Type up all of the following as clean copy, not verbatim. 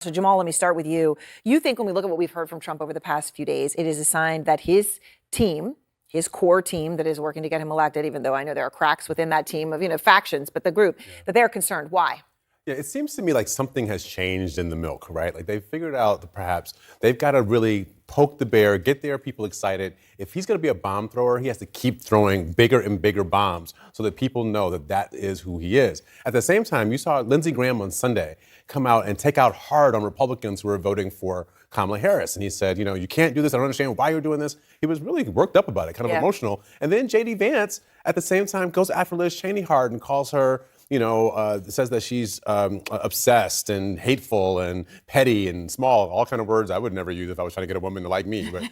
So Jamal, let me start with you. You think when we look at what we've heard from Trump over the past few days, it is a sign that his team, his core team that is working to get him elected, even though I know there are cracks within that team of, factions, but the group, that they're concerned. Why? Yeah, it seems to me like something has changed in the milk, right? Like they've figured out that perhaps they've got to really poke the bear, get their people excited. If he's going to be a bomb thrower, he has to keep throwing bigger and bigger bombs so that people know that that is who he is. At the same time, you saw Lindsey Graham on Sunday come out and take out hard on Republicans who are voting for Kamala Harris. And he said, you can't do this. I don't understand why you're doing this. He was really worked up about it, kind of emotional. And then J.D. Vance, at the same time, goes after Liz Cheney hard and calls her, says that she's obsessed and hateful and petty and small, all kind of words I would never use if I was trying to get a woman to like me, but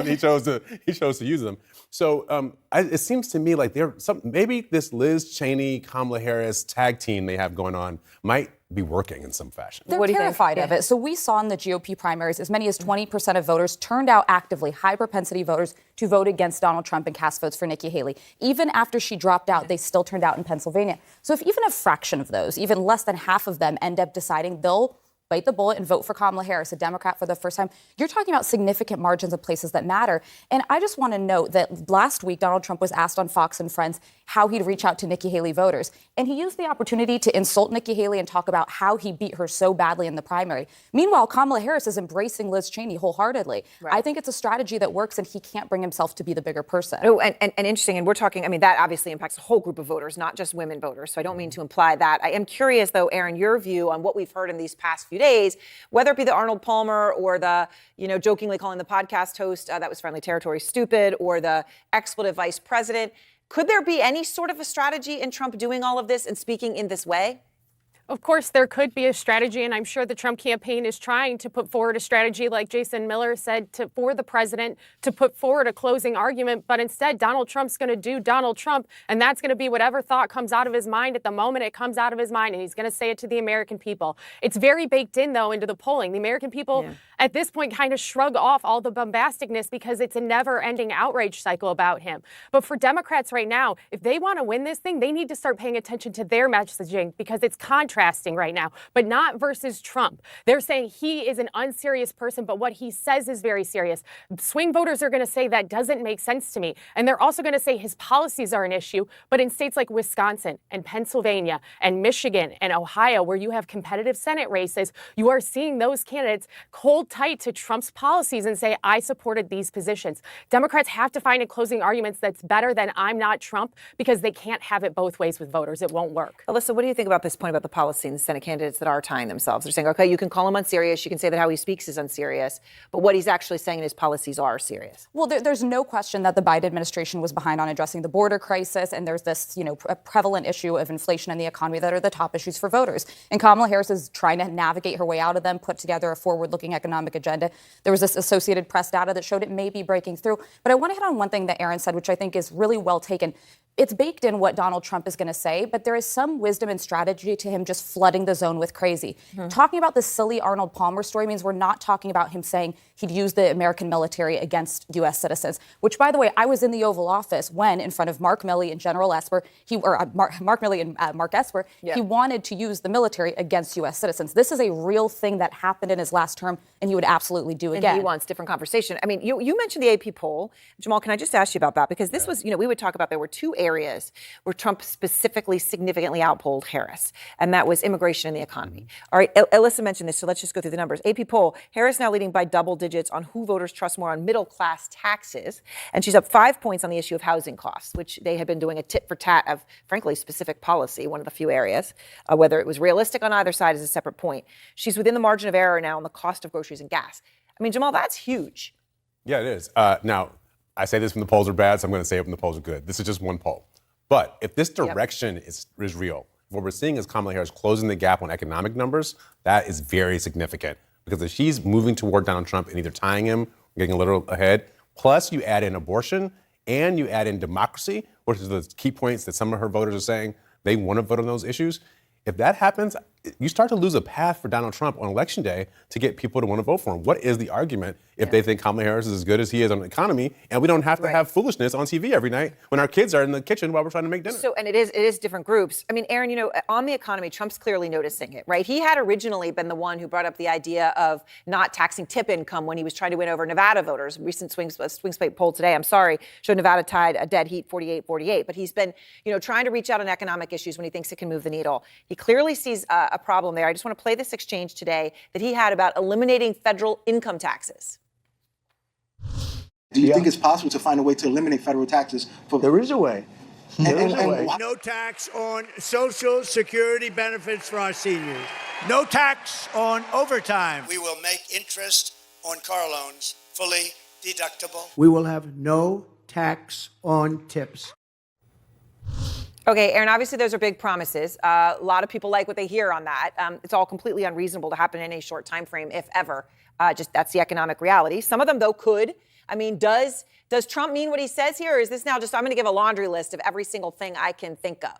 he chose to use them. So it seems to me like maybe this Liz Cheney, Kamala Harris tag team they have going on might be working in some fashion. They're terrified of it. So we saw in the GOP primaries as many as 20% of voters turned out actively, high propensity voters, to vote against Donald Trump and cast votes for Nikki Haley. Even after she dropped out, they still turned out in Pennsylvania. So if even a fraction of those, even less than half of them, end up deciding they'll bite the bullet and vote for Kamala Harris, a Democrat for the first time, you're talking about significant margins of places that matter. And I just want to note that last week, Donald Trump was asked on Fox and Friends how he'd reach out to Nikki Haley voters. And he used the opportunity to insult Nikki Haley and talk about how he beat her so badly in the primary. Meanwhile, Kamala Harris is embracing Liz Cheney wholeheartedly. Right. I think it's a strategy that works, and he can't bring himself to be the bigger person. Oh, and interesting, and we're talking, that obviously impacts a whole group of voters, not just women voters. So I don't mean to imply that. I am curious, though, Aaron, your view on what we've heard in these past few days, whether it be the Arnold Palmer or the, jokingly calling the podcast host, that was friendly territory, stupid, or the expletive vice president. Could there be any sort of a strategy in Trump doing all of this and speaking in this way? Of course, there could be a strategy, and I'm sure the Trump campaign is trying to put forward a strategy, like Jason Miller said, for the president to put forward a closing argument. But instead, Donald Trump's going to do Donald Trump, and that's going to be whatever thought comes out of his mind at the moment it comes out of his mind, and he's going to say it to the American people. It's very baked in, though, into the polling. The American people at this point kind of shrug off all the bombasticness because it's a never-ending outrage cycle about him. But for Democrats right now, if they want to win this thing, they need to start paying attention to their messaging because it's contrasting right now, but not versus Trump. They're saying he is an unserious person, but what he says is very serious. Swing voters are going to say that doesn't make sense to me. And they're also going to say his policies are an issue, but in states like Wisconsin and Pennsylvania and Michigan and Ohio, where you have competitive Senate races, you are seeing those candidates hold tight to Trump's policies and say, I supported these positions. Democrats have to find a closing argument that's better than I'm not Trump, because they can't have it both ways with voters. It won't work. Alyssa, what do you think about this point about the policy and the Senate candidates that are tying themselves? They're saying, okay, you can call him unserious. You can say that how he speaks is unserious. But what he's actually saying in his policies are serious. Well, there's no question that the Biden administration was behind on addressing the border crisis. And there's this, a prevalent issue of inflation and the economy that are the top issues for voters. And Kamala Harris is trying to navigate her way out of them, put together a forward-looking economic agenda. There was this Associated Press data that showed it may be breaking through. But I want to hit on one thing that Aaron said, which I think is really well taken. It's baked in what Donald Trump is going to say, but there is some wisdom and strategy to him just flooding the zone with crazy. Talking about the silly Arnold Palmer story means we're not talking about him saying he'd use the American military against U.S. citizens, which, by the way, I was in the Oval Office when, in front of Mark Milley and General Esper, Mark Milley and Mark Esper, he wanted to use the military against U.S. citizens. This is a real thing that happened in his last term, and he would absolutely do again. And he wants different conversation. You mentioned the AP poll. Jamal, can I just ask you about that? Because this was, we would talk about there were two areas where Trump specifically significantly outpolled Harris, and that was immigration and the economy. All right, Alyssa mentioned this, so let's just go through the numbers. AP poll, Harris now leading by double digits on who voters trust more on middle-class taxes, and she's up 5 points on the issue of housing costs, which they had been doing a tit-for-tat of, frankly, specific policy, one of the few areas. Whether it was realistic on either side is a separate point. She's within the margin of error now on the cost of groceries and gas. Jamal, that's huge. Yeah, it is. Now, I say this when the polls are bad, so I'm going to say it when the polls are good. This is just one poll. But if this direction is real, what we're seeing is Kamala Harris closing the gap on economic numbers. That is very significant, because if she's moving toward Donald Trump and either tying him or getting a little ahead, plus you add in abortion and you add in democracy, which is the key points that some of her voters are saying they want to vote on those issues. If that happens, you start to lose a path for Donald Trump on Election Day to get people to want to vote for him. What is the argument if they think Kamala Harris is as good as he is on the economy, and we don't have to have foolishness on TV every night when our kids are in the kitchen while we're trying to make dinner? So, and it is different groups. I mean, Aaron, on the economy, Trump's clearly noticing it, right? He had originally been the one who brought up the idea of not taxing tip income when he was trying to win over Nevada voters. Recent swing state poll today, showed Nevada tied a dead heat 48-48. But he's been, trying to reach out on economic issues when he thinks it can move the needle. He clearly sees a problem there. I just want to play this exchange today that he had about eliminating federal income taxes. Do you think it's possible to find a way to eliminate federal taxes? There is a way. No tax on Social Security benefits for our seniors. No tax on overtime. We will make interest on car loans fully deductible. We will have no tax on tips. Okay, Aaron, obviously those are big promises. A lot of people like what they hear on that. It's all completely unreasonable to happen in a short time frame, if ever. Just that's the economic reality. Some of them, though, could. I mean, does Trump mean what he says here? Or is this now just, I'm going to give a laundry list of every single thing I can think of?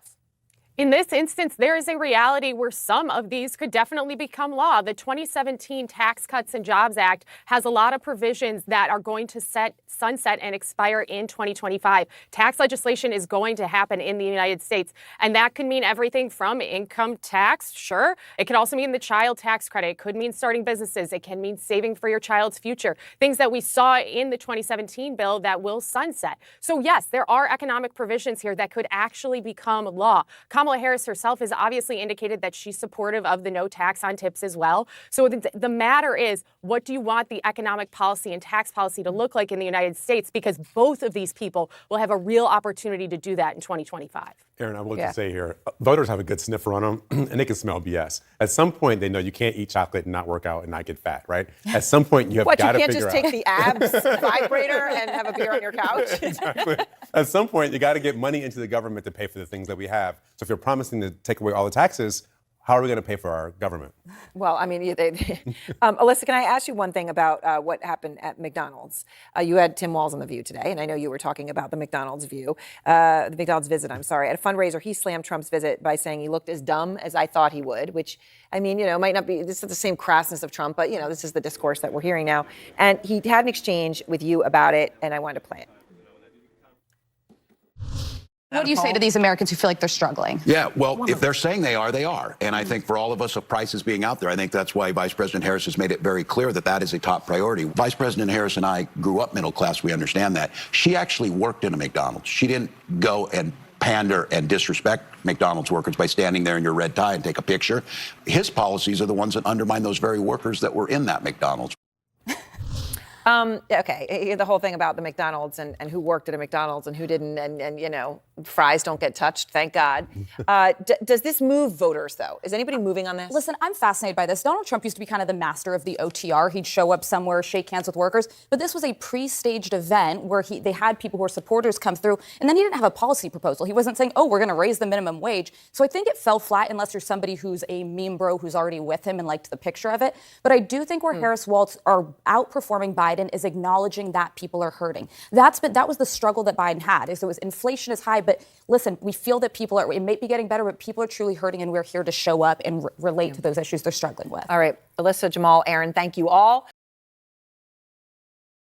In this instance, there is a reality where some of these could definitely become law. The 2017 Tax Cuts and Jobs Act has a lot of provisions that are going to sunset and expire in 2025. Tax legislation is going to happen in the United States, and that could mean everything from income tax, sure. It could also mean the child tax credit. It could mean starting businesses. It can mean saving for your child's future, things that we saw in the 2017 bill that will sunset. So yes, there are economic provisions here that could actually become law. Kamala Harris herself has obviously indicated that she's supportive of the no tax on tips as well. So the matter is, what do you want the economic policy and tax policy to look like in the United States? Because both of these people will have a real opportunity to do that in 2025. Aaron, I will just say here, voters have a good sniffer on them, and they can smell BS. At some point, they know you can't eat chocolate and not work out and not get fat, right? At some point, you have got to figure out. What, you can't just take the abs vibrator and have a beer on your couch? Exactly. At some point, you got to get money into the government to pay for the things that we have. So if you're promising to take away all the taxes, how are we going to pay for our government? Well, I mean, Alyssa, can I ask you one thing about what happened at McDonald's? You had Tim Walz on The View today, and I know you were talking about the McDonald's visit, At a fundraiser, he slammed Trump's visit by saying he looked as dumb as I thought he would, which, I mean, might not be, this is the same crassness of Trump, but, this is the discourse that we're hearing now. And he had an exchange with you about it, and I wanted to play it. What do you say to these Americans who feel like they're struggling? Yeah, well, if they're saying they are, they are. And I think for all of us, of prices being out there, I think that's why Vice President Harris has made it very clear that that is a top priority. Vice President Harris and I grew up middle class. We understand that. She actually worked in a McDonald's. She didn't go and pander and disrespect McDonald's workers by standing there in your red tie and take a picture. His policies are the ones that undermine those very workers that were in that McDonald's. Okay, the whole thing about the McDonald's and who worked at a McDonald's and who didn't, and fries don't get touched, thank God. Does this move voters, though? Is anybody moving on this? Listen, I'm fascinated by this. Donald Trump used to be kind of the master of the OTR. He'd show up somewhere, shake hands with workers. But this was a pre-staged event where they had people who were supporters come through, and then he didn't have a policy proposal. He wasn't saying, oh, we're going to raise the minimum wage. So I think it fell flat unless you're somebody who's a meme bro who's already with him and liked the picture of it. But I do think where Harris Walz are outperforming Biden is acknowledging that people are hurting. That was the struggle that Biden had. Is it was inflation is high, but listen, we feel that it may be getting better, but people are truly hurting, and we're here to show up and relate to those issues they're struggling with. All right, Alyssa, Jamal, Aaron, thank you all.